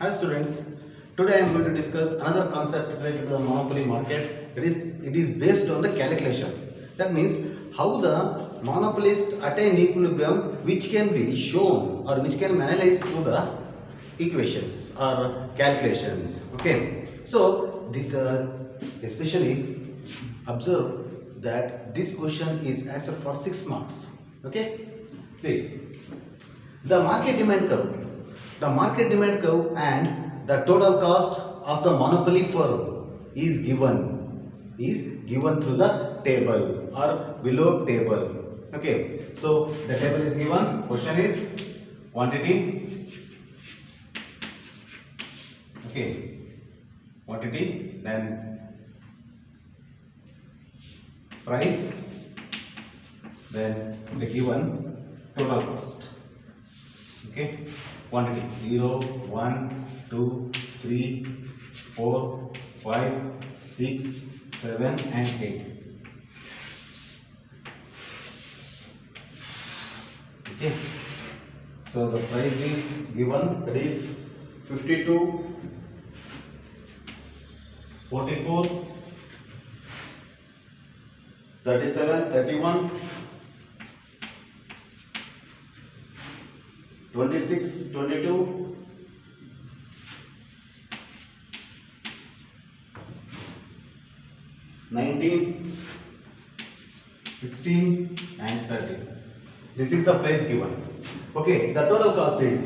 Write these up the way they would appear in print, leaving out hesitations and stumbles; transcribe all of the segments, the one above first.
Hi students, today I am going to discuss another concept related to the monopoly market. It is based on the calculation. That means how the monopolist attain equilibrium, which can be shown or which can be analyzed through the equations or calculations. Okay, so this especially observe that this question is asked for 6 marks. Okay, see the market demand curve. The market demand curve and the total cost of the monopoly firm is given through the table or below table. Okay, so the table is given. Question is quantity. Okay, quantity, then price, then the given total cost. Okay, quantity 0, 1, 2, 3, 4, 5, 6, 7 and 8. Okay, so the price is given, that is 52, 44, 37, 31, 26, 22, 19, 16 and 30. This is the price given. Okay, the total cost is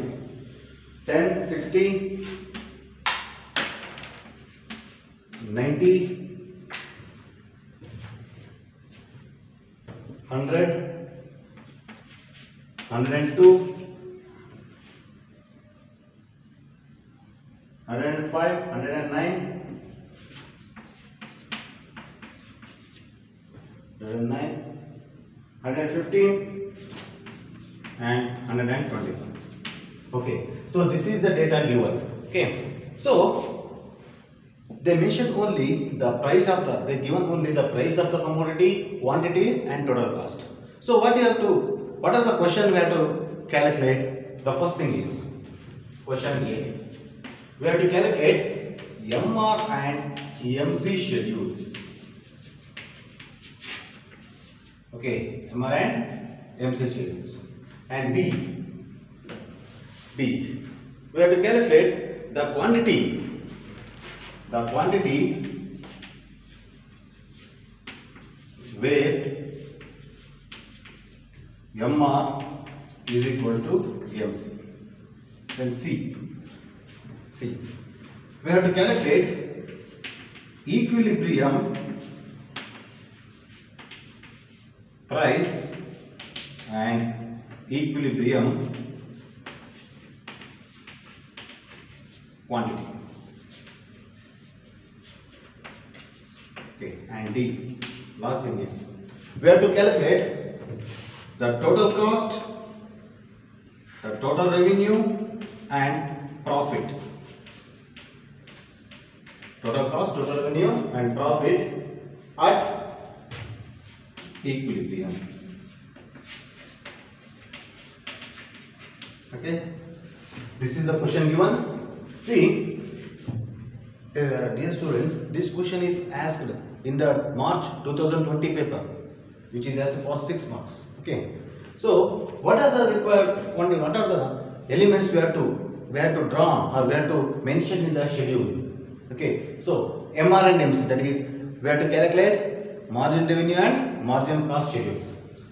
10, 60, 90, 100, 102, 105, 109, 115 and 125. Okay, so this is the data given. Okay, so they mention only the price of they given only the price of the commodity, quantity and total cost. So what are the question we have to calculate? The first thing is question A. We have to calculate MR and MC schedules. Okay, MR and MC schedules. And B. We have to calculate the quantity where MR is equal to MC. Then C. We have to calculate equilibrium price and equilibrium quantity. Okay, and D. Last thing is we have to calculate the total cost, the total revenue and profit. Total cost, total revenue and profit at equilibrium. Okay, this is the question given. See, dear students, this question is asked in the March 2020 paper, which is asked for 6 marks. Okay, so what are the required? What are the elements we have to draw or we have to mention in the schedule? Okay, so MR and MC, that is we have to calculate margin revenue and margin cost schedules,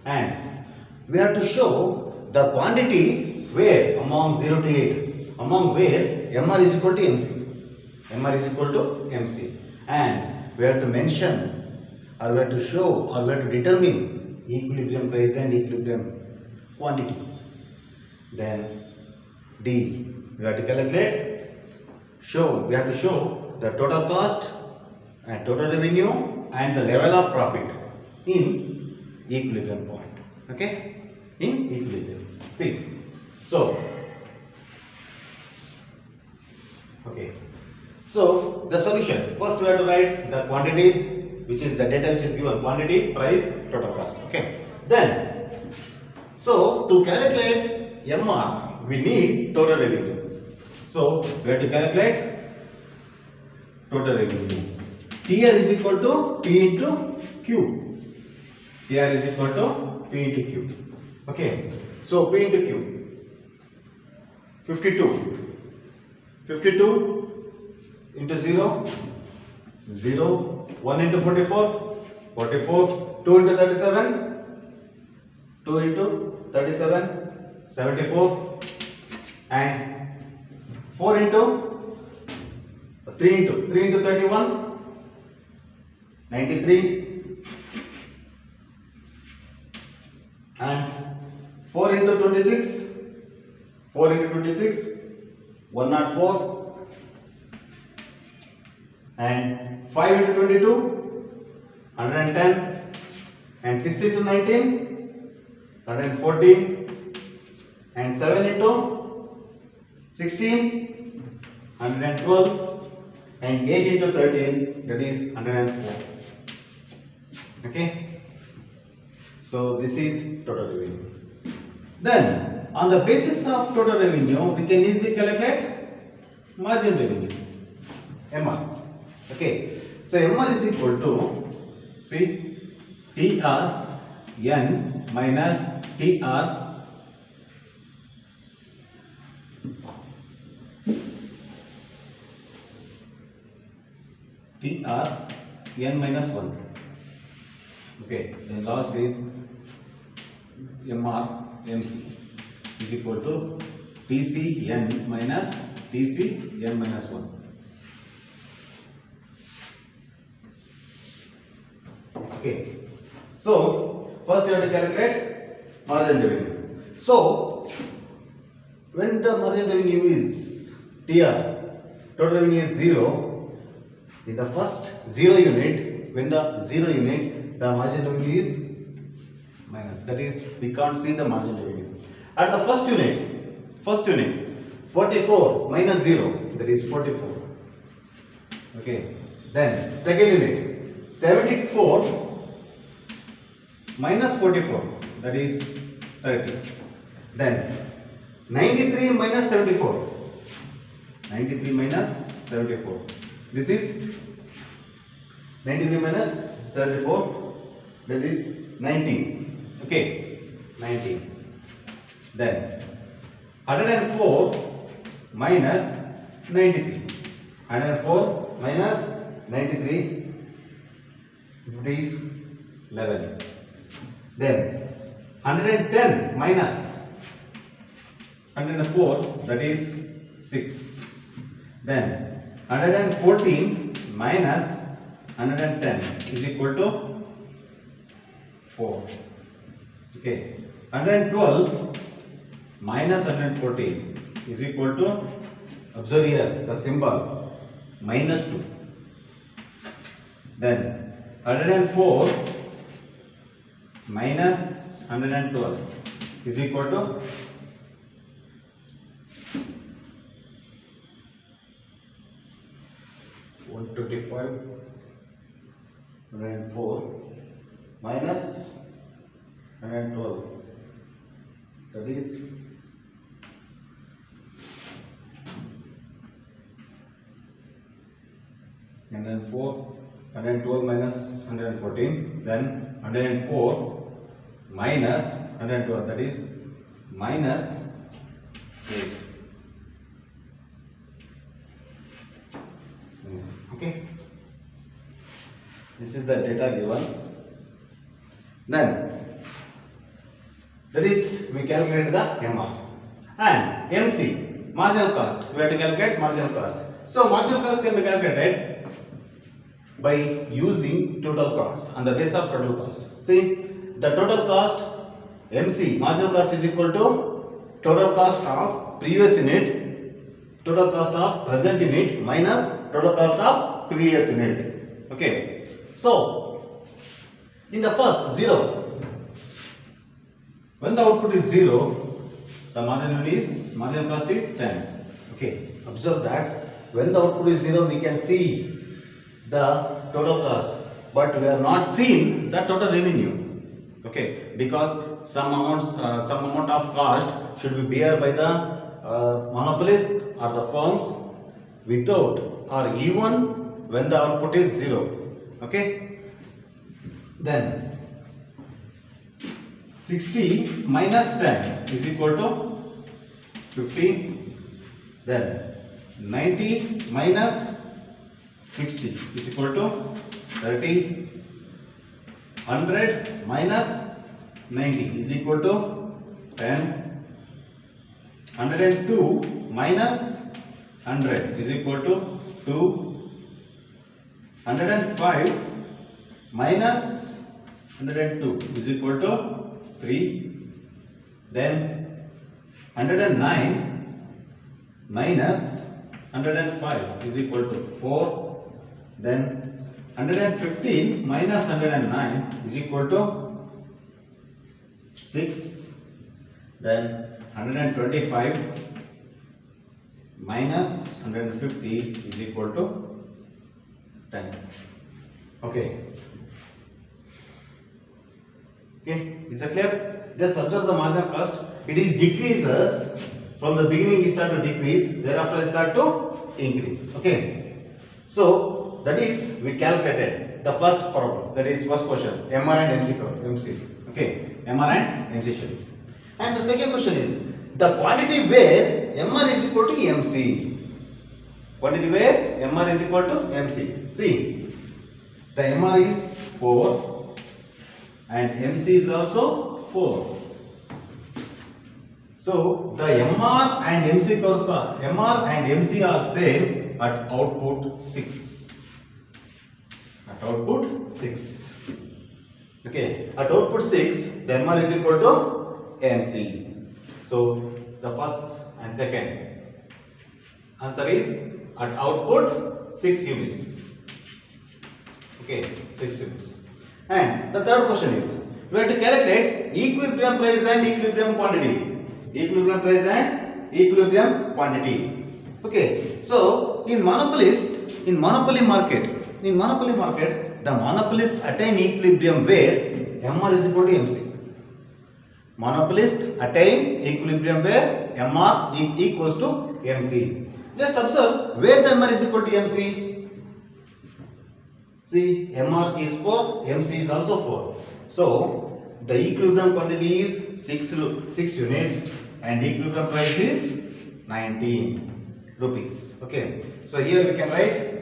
and we have to show the quantity where among 0 to 8, among where MR is equal to MC, and we have to mention or we have to show or we have to determine equilibrium price and equilibrium quantity. Then D, we have to calculate, we have to show the total cost and total revenue and the level of profit in equilibrium point. Okay, in equilibrium. See, so okay, so the solution, first we have to write the quantities, which is the data which is given, quantity, price, total cost. Okay, then so to calculate MR we need total revenue. So we have to calculate total revenue. TR is equal to P into Q. TR is equal to P into Q. Okay. So P into Q. 52. 52 into 0. 0. 1 into 44. 44. 2 into 37. 2 into 37. 74. And 4 into 3 into 31. 93. And 4 into 26. 4 into 26. 104. And 5 into 22. 110. And 6 into 19. 114. And 7 into 16. 112. And 8 into 13, that is 104. Okay. So this is total revenue. Then on the basis of total revenue, we can easily calculate margin revenue, MR. Okay. So MR is equal to, see, TR N minus TR TR N minus 1. Okay, then last is MR MC is equal to TC N minus TC N minus 1. Okay, so first you have to calculate margin revenue. So when the margin revenue is TR, total revenue is 0. In the first 0 unit, when the 0 unit, the margin revenue is minus. That is, we can't see the margin revenue. At the first unit, 44 minus 0, that is 44. Okay. Then second unit, 74 minus 44, that is 30. Then 93 minus 74. 93 minus 74. This is 93 minus 74, that is 19. Okay, 19. Then 104 minus 93. 104 minus 93, that is 11. Then 110 minus 104, that is 6. Then 114 minus 110 is equal to 4. Okay. 112 minus 114 is equal to, observe here the symbol, minus 2. Then 104 minus 112 is equal to 125. 104 minus 112, that is 104. 112 minus 114, then 104 minus 112, that is minus 8. Okay, this is the data given. Then that is, we calculate the MR and MC, marginal cost. We have to calculate marginal cost. So marginal cost can be calculated by using total cost on the basis of total cost. See, the total cost MC, marginal cost, is equal to total cost of previous unit, total cost of present unit minus total cost of previous unit. Okay. So in the first 0, when the output is 0, the marginal cost is 10. Okay. Observe that when the output is 0, we can see the total cost, but we are not seeing the total revenue. Okay, because some amount of cost should be bear by the monopolist are the firms without or even when the output is 0. Okay. Then 60 minus 10 is equal to 15. Then 90 minus 60 is equal to 30. 100 minus 90 is equal to 10. 102 minus 100 is equal to 2. 105 minus 102 is equal to 3. Then 109 minus 105 is equal to 4. Then 115 minus 109 is equal to 6. Then 125 minus 150 is equal to 10. Okay. Okay, is that clear? Just observe the marginal cost. It is decreases from the beginning. It start to decrease. Thereafter it start to increase. Okay. So that is we calculated the first problem. That is first question. MR and MC curve. MC. Okay. MR and MC schedule. And the second question is the quantity where MR is equal to MC. Quantity where MR is equal to MC. See, the MR is 4 and MC is also 4. So the MR and MC curves are MR and MC are same at output 6. At output 6. Okay, at output 6, the MR is equal to MC. So the first and second answer is at output 6 units. Okay, 6 units. And the third question is we have to calculate equilibrium price and equilibrium quantity. Equilibrium price and equilibrium quantity. Okay, so in monopoly market, the monopolist attain equilibrium where MR is equal to MC. Monopolist attain equilibrium where MR is equals to MC. Just observe where the MR is equal to MC. See, MR is 4, MC is also 4. So the equilibrium quantity is 6 units and equilibrium price is 19 rupees. Okay. So here we can write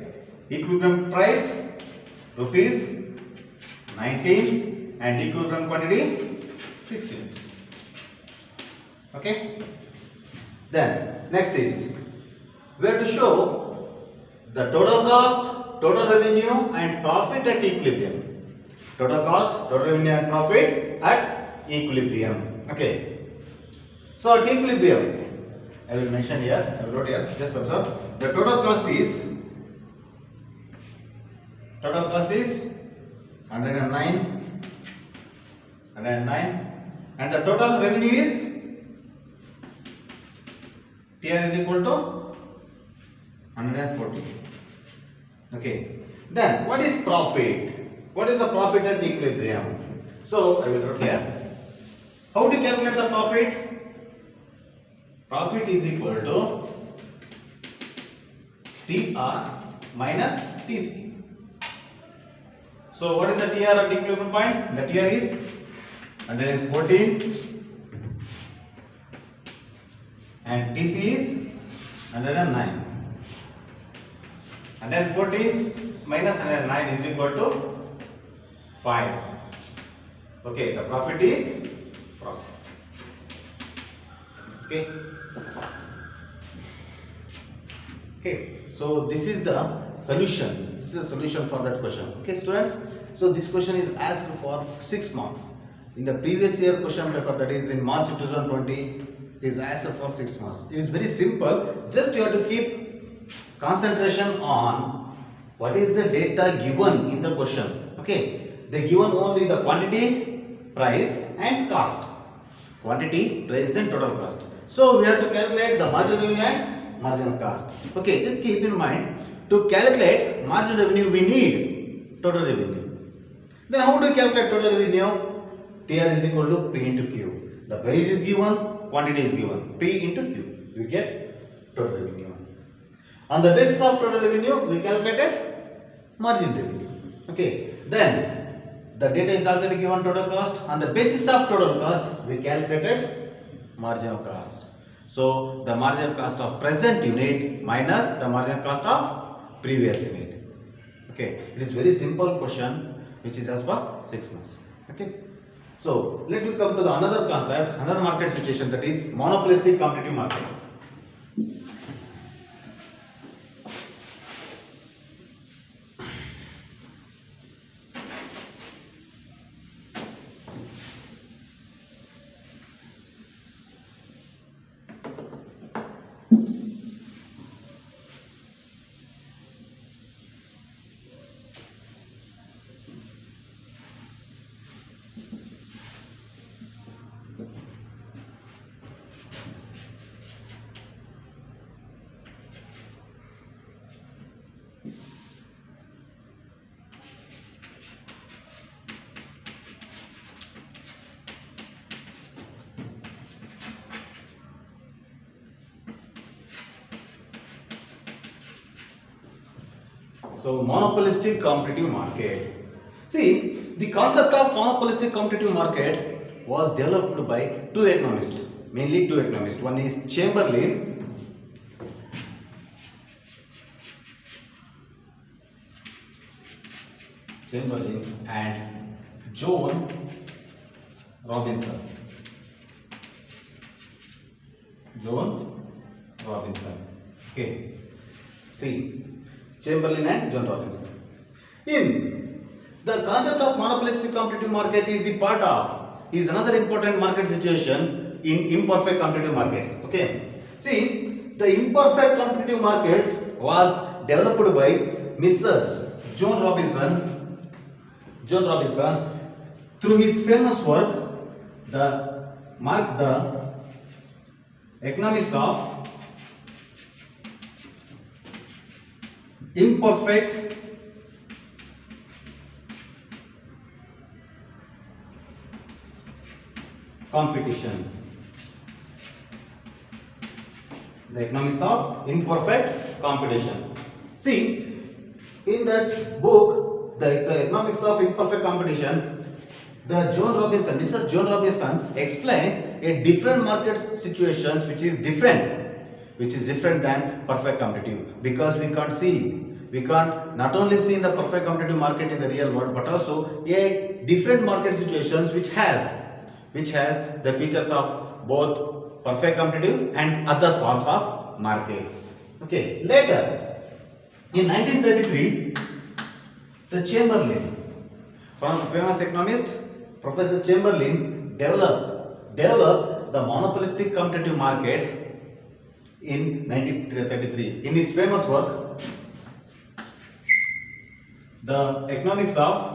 equilibrium price rupees 19 and equilibrium quantity 6 units. Okay. Then next is we have to show the total cost, total revenue and profit at equilibrium. Total cost, total revenue and profit at equilibrium. Okay. So at equilibrium, I will mention here, I will wrote here, just observe. The total cost is 109 and the total revenue is TR is equal to 140. Okay. Then what is profit? What is the profit at equilibrium? So I will write here. How to calculate the profit? Profit is equal to TR minus TC. So what is the TR at equilibrium point? The TR is 114 and TC is 109. 114 minus 109 is equal to 5. Okay, the profit is profit. Okay. Okay, so this is the solution. This is the solution for that question. Okay, students. So this question is asked for 6 marks. In the previous year question paper, that is in March 2020, is asked for 6 marks. It is very simple. Just you have to keep concentration on what is the data given in the question. Okay, they given only the quantity, price and cost. Quantity, price and total cost. So we have to calculate the marginal revenue and marginal cost. Okay, just keep in mind, to calculate marginal revenue we need total revenue. Then how do you calculate total revenue? TR is equal to P into Q. The price is given, quantity is given, P into Q. You get total revenue. On the basis of total revenue, we calculated margin revenue. Okay. Then the data is already given total cost. On the basis of total cost, we calculated marginal cost. So the marginal cost of present unit minus the marginal cost of previous unit. Okay. It is very simple question which is as per 6 months. Okay. So let me come to the another concept, another market situation, that is monopolistic competitive market. So monopolistic competitive market. See, the concept of monopolistic competitive market was developed by two economists, mainly two economists. One is Chamberlain and John Robinson. Okay. See, Chamberlain and John Robinson. In the concept of monopolistic competitive market is another important market situation in imperfect competitive markets. Okay. See, the imperfect competitive market was developed by Mrs. John Robinson through his famous work, the economics of imperfect competition. The economics of imperfect competition. See, in that book, the economics of imperfect competition, Mrs. John Robinson explained a different market situations which is different than perfect competitive, because we can't not only see in the perfect competitive market in the real world, but also a different market situations which has the features of both perfect competitive and other forms of markets. Okay. Later, in 1933, the Chamberlain, one of the famous economists, Professor Chamberlain, developed the monopolistic competitive market in 1933 in his famous work, The Economics of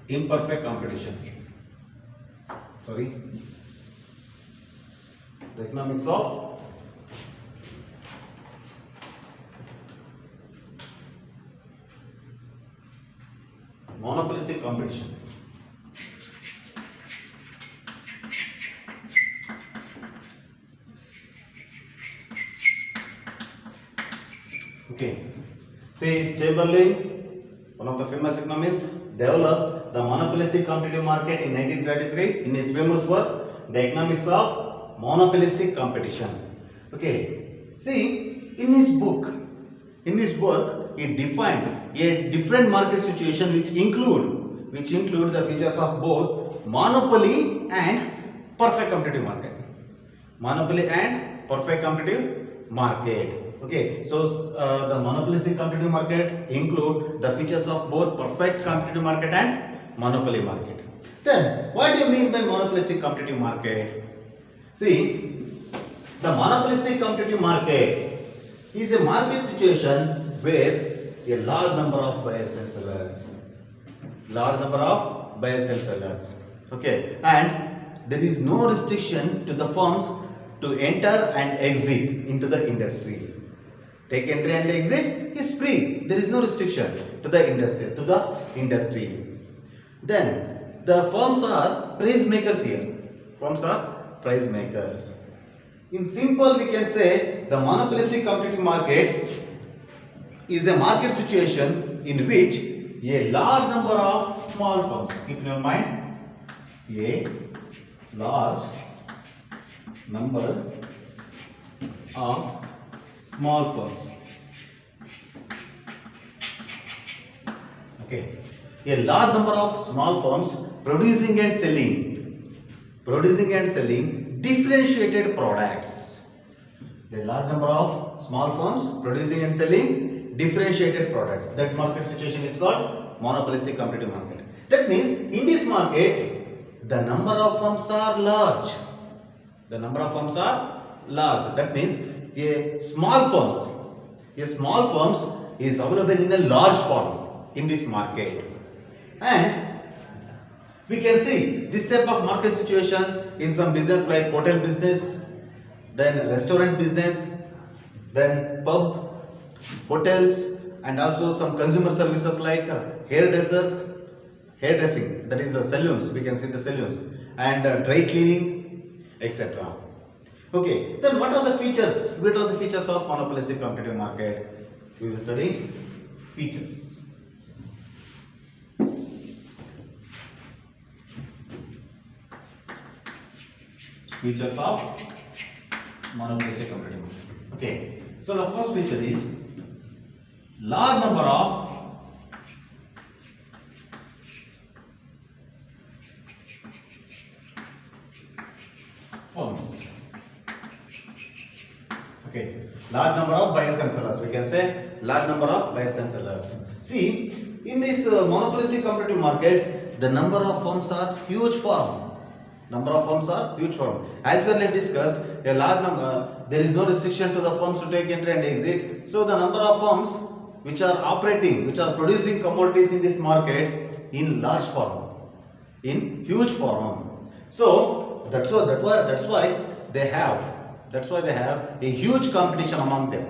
Imperfect Competition. The economics of monopolistic competition. Okay. See, Chamberlain, one of the famous economists, developed the monopolistic competitive market in 1933 in his famous work, The Economics of Monopolistic Competition. Okay. See, in his work, he defined a different market situation which include the features of both monopoly and perfect competitive market. Monopoly and perfect competitive market. Okay, so the monopolistic competitive market include the features of both perfect competitive market and monopoly market. Then, what do you mean by monopolistic competitive market? See, the monopolistic competitive market is a market situation where a large number of buyers and sellers. Okay, and there is no restriction to the firms to enter and exit into the industry. Take entry and exit is free. There is no restriction to the industry. Then the firms are price makers here. Firms are price makers. In simple, we can say the monopolistic competitive market is a market situation in which a large number of small firms, keep in your mind, a large number of small firms. Okay. A large number of small firms producing and selling differentiated products. A large number of small firms producing and selling differentiated products. That market situation is called monopolistic competitive market. That means in this market, the number of firms are large. The number of firms are large. That means a small firms is available in a large form in this market. And we can see this type of market situations in some business like hotel business, then restaurant business, then pub, hotels, and also some consumer services like hairdressing, that is the salons, we can see the salons, and dry cleaning, etc. Okay, then what are the features? What are the features of monopolistic competitive market? We will study features. Features of monopolistic competitive market. Okay, so the first feature is large number of firms. Okay, large number of buyers and sellers. We can say large number of buyers and sellers. See, in this monopolistic competitive market, the number of firms are huge form. Number of firms are huge firm. As we have discussed, a large number, there is no restriction to the firms to take entry and exit. So the number of firms which are operating, which are producing commodities in this market in large form, in huge form. So that's why they have a huge competition among them.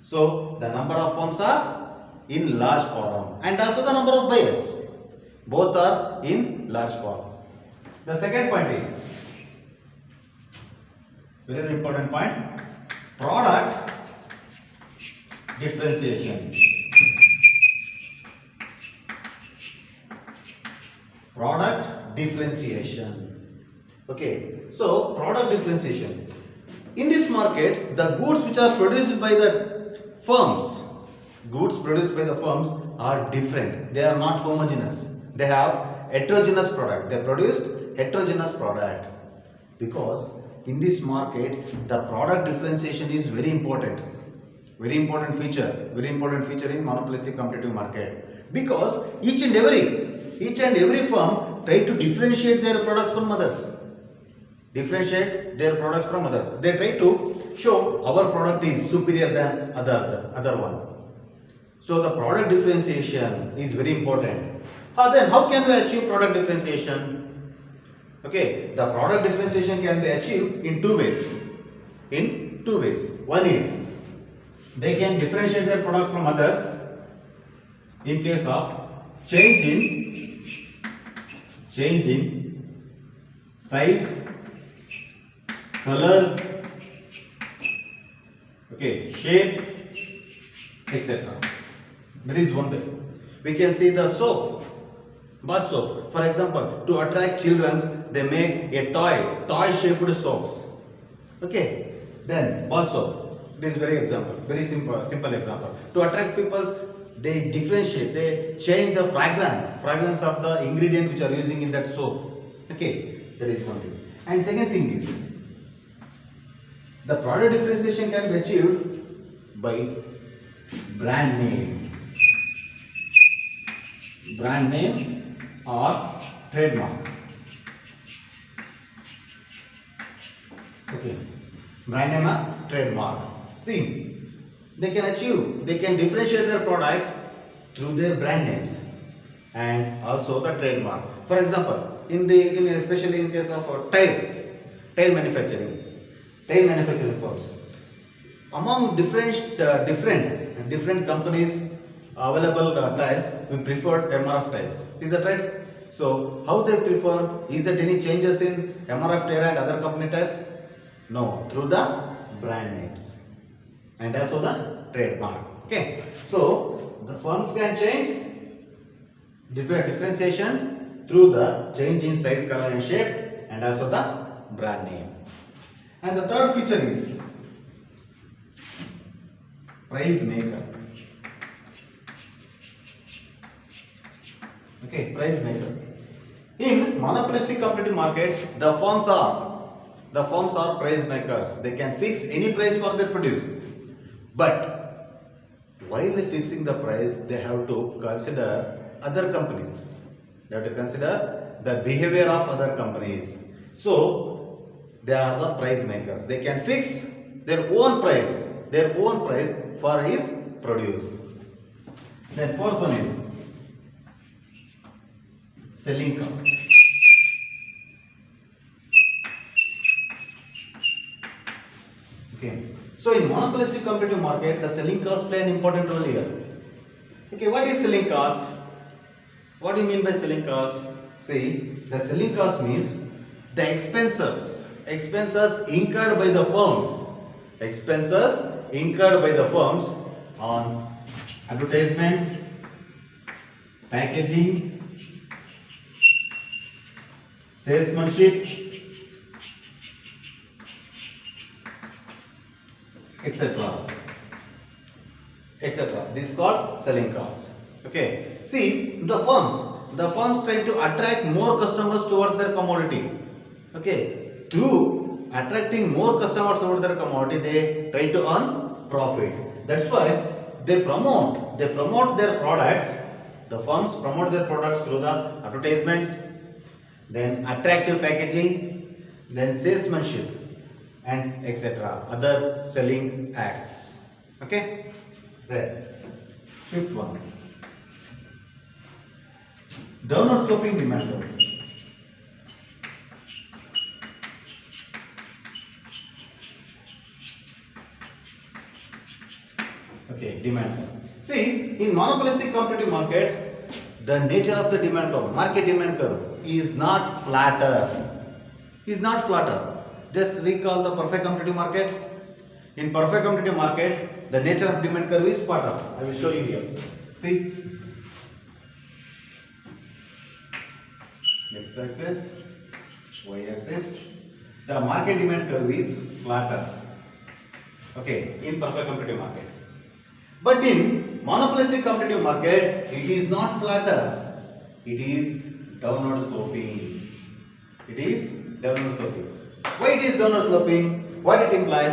So the number of firms are in large form, and also the number of buyers, both are in large form. The second point is very important point, product differentiation. Product differentiation. Okay, so product differentiation. In this market, the goods which are produced by the firms, are different. They are not homogeneous. They have heterogeneous product. They produce heterogeneous product, because in this market the product differentiation is very important feature in monopolistic competitive market, because each and every firm try to differentiate their products from others. They try to show our product is superior than other one. So the product differentiation is very important. Then how can we achieve product differentiation? Okay, the product differentiation can be achieved in two ways. One is they can differentiate their product from others in case of change in size, color, okay, shape, etc. That is one way. We can see the bath soap. For example, to attract children, they make a toy shaped soaps. Okay, then bath soap. This is very simple example. To attract people, they differentiate, they change the fragrance of the ingredient which are using in that soap. Okay, that is one thing. And second thing is, the product differentiation can be achieved by brand name or trademark. Okay, brand name or trademark. See, they can differentiate their products through their brand names and also the trademark. For example, especially in case of tile manufacturing firms, among different companies available tiles, we prefer MRF tiles. Is that right? So how they prefer? Is there any changes in MRF Terra and other company tags? No, through the brand names and also the trademark. Okay. So the firms can change differentiation through the change in size, color and shape and also the brand name. And the third feature is price maker. Okay, price maker. In monopolistic competitive market, the firms are price makers. They can fix any price for their produce. But while they fixing the price, they have to consider other companies. They have to consider the behavior of other companies. So they are the price makers. They can fix their own price for his produce. Then fourth one is selling cost. Okay. So in monopolistic competitive market, the selling cost play an important role here. Okay, what is selling cost? What do you mean by selling cost? See, the selling cost means the expenses incurred by the firms on advertisements, packaging, salesmanship, etc. This is called selling cost. Okay. See, the firms try to attract more customers towards their commodity. Okay. Through attracting more customers towards their commodity, they try to earn profit. That's why they promote their products. The firms promote their products through the advertisements, then attractive packaging, then salesmanship and etc. other selling ads. Okay. There. Fifth one. Downward sloping demand curve. Okay, demand curve. See, in monopolistic competitive market, the nature of the demand curve, market demand curve, is not flatter. Just recall the perfect competitive market. In perfect competitive market, the nature of demand curve is flatter. I will show you here. See, x-axis, y-axis. The market demand curve is flatter. Okay, in perfect competitive market. But in monopolistic competitive market, it is not flatter. It is downward sloping. Why it is downward sloping? What it implies?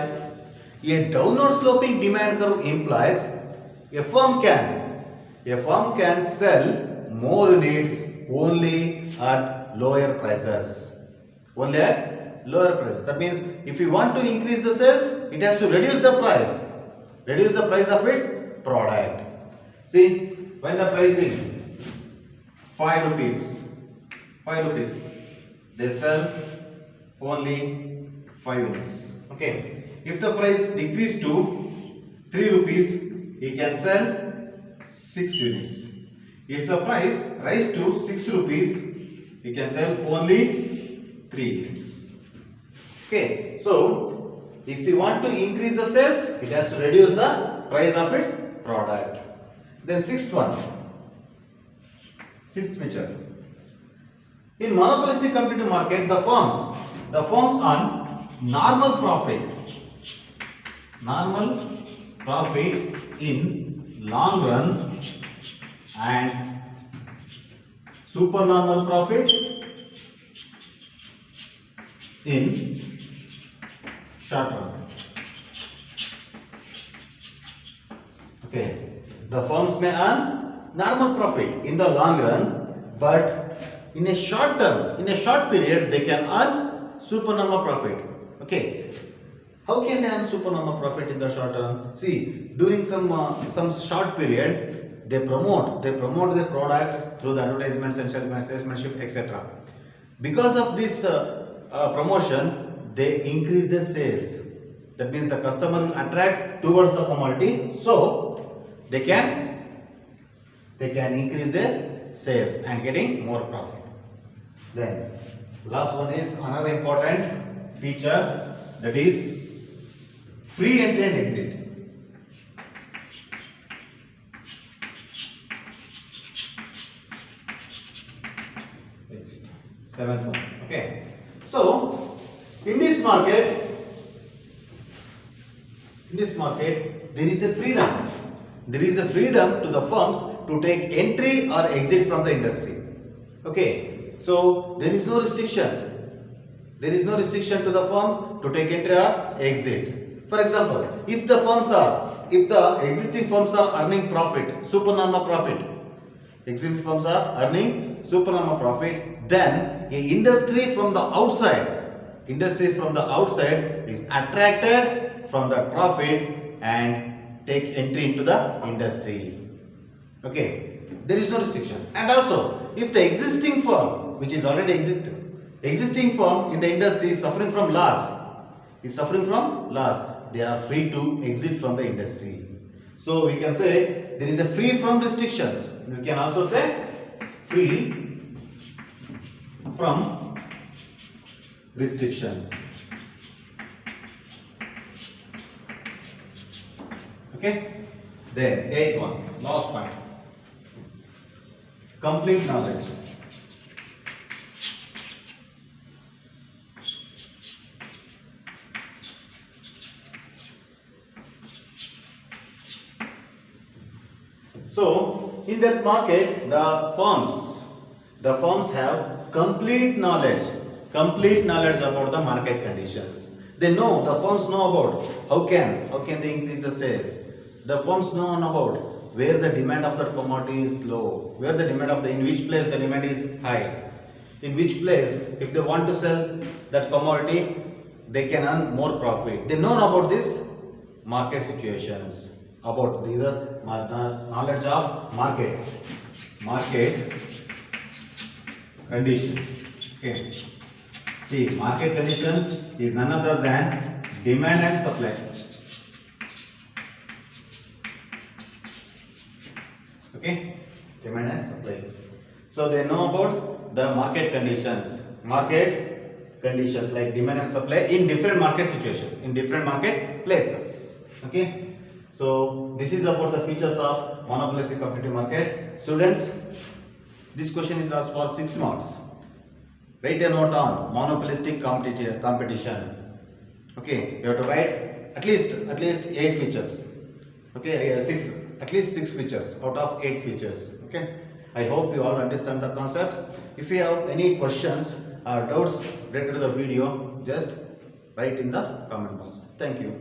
A downward sloping demand curve implies a firm can sell more units only at lower prices. That means if you want to increase the sales, it has to reduce the price of its product. See, when the price is 5 rupees, they sell only 5 units. Okay. If the price decrease to 3 rupees, he can sell 6 units. If the price rise to 6 rupees, he can sell only 3 units. Okay, so if you want to increase the sales, it has to reduce the price of its product. Then sixth feature. In monopolistic competitive market, the firms earn normal profit in long run and supernormal profit in short run. Okay, the firms may earn normal profit in the long run, but in a short period, they can earn supernormal profit. Okay, how can they earn supernormal profit in the short run? See, during some short period, they promote their product through the advertisements and salesmanship, etc. Because of this promotion, they increase their sales. That means the customer will attract towards the commodity, so they can increase their sales and getting more profit. Then last one is another important feature, that is free entry and exit. Exit. Seventh one. Okay. So in this market, there is a freedom. There is a freedom to the firms to take entry or exit from the industry. Okay. So there is no restrictions. There is no restriction to the firm to take entry or exit. For example, if the existing firms are earning profit, supernormal profit, existing firms are earning supernormal profit, then a industry from the outside is attracted from the profit and take entry into the industry. Okay, there is no restriction. And also, if the existing firm, which is already existing firm in the industry is suffering from loss, they are free to exit from the industry. So we can say there is a free from restrictions. We can also say free from restrictions. Okay. Then eighth one, last point. Complete knowledge. So in that market, the firms have complete knowledge about the market conditions. The firms know about how can they increase the sales. The firms know about where the demand of the commodity is low, in which place the demand is high, in which place if they want to sell that commodity they can earn more profit. They know about these market situations, about these are knowledge of market conditions. Okay. See, market conditions is none other than demand and supply. Okay, demand and supply. So they know about the market conditions like demand and supply in different market situations, in different market places. Okay, so this is about the features of monopolistic competitive market. Students, this question is asked for 6 marks. Write a note on monopolistic competition. Okay, you have to write at least 8 features. Okay, at least 6 features out of 8 features. Okay, I hope you all understand the concept. If you have any questions or doubts related to the video, just write in the comment box. Thank you.